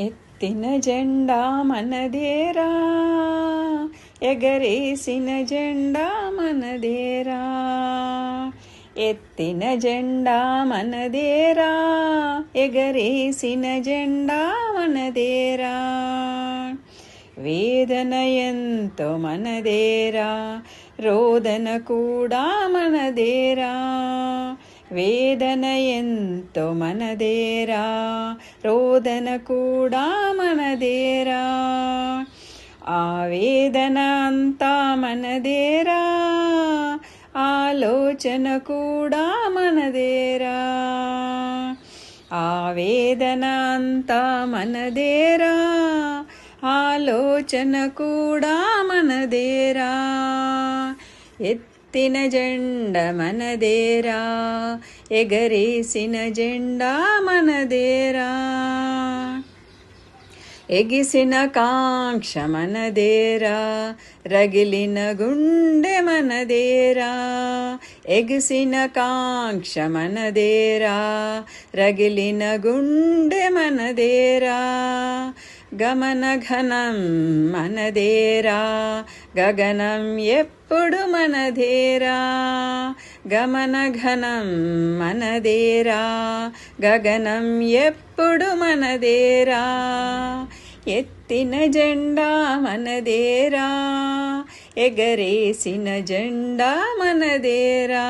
ఎత్తిన జెండా మనదేరా, ఎగరేసిన జెండా మనదేరా. ఎత్తిన జెండా మనదేరా, ఎగరేసిన జెండా మనదేరా. వేదన ఎంతో మనదేరా, రోదన కూడా మనదేరా. వేదన ఎంతో మనదేరా, రోదన కూడా మనదేరా. ఆ వేదన అంతా మనదేరా, ఆలోచన కూడా మనదేరా. ఆ వేదన అంతా మనదేరా, ఆలోచన కూడా మనదేరా. ఎత్తిన జెండ మనదేరా, ఎగరేసిన జెండా మనదేరా. ఎగిసిన కాంక్ష మనదేరా, రగిలిన గుండె మనదేరా. ఎగిసిన కాంక్ష మనదేరా, రగిలిన గుండె మనదేరా. గమన ఘనం మనదేరా, గగనం ఎప్పుడు మనదేరా. గమన ఘనం మనదేరా, గగనం ఎప్పుడు మనదేరా. ఎత్తిన జెండా మనదేరా, ఎగరేసిన జెండా మనదేరా.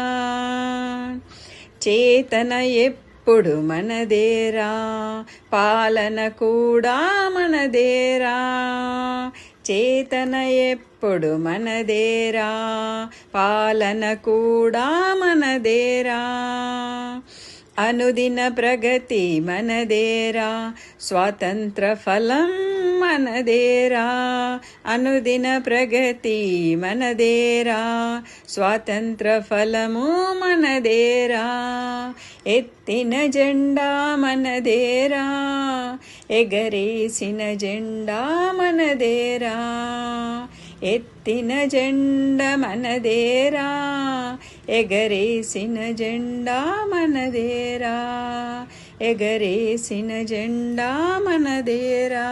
చేతన ఎప్పుడు మనదేరా, పాలన కూడా మనదేరా. చేతన ఎప్పుడు మనదేరా, పాలన కూడా మనదేరా. అనుదిన ప్రగతి మనదేరా, స్వాతంత్ర ఫలం మనదేరా. అనుదిన ప్రగతి మనదేరా, స్వాతంత్ర ఫలము మనదేరా. ఎత్తిన జెండా మనదేరా, ఎగరేసిన జెండా మనదేరా. ఎత్తిన జెండ మనదేరా, ఎగరేసిన జెండా మనదేరా. ఎగరేసిన జెండా మనదేరా.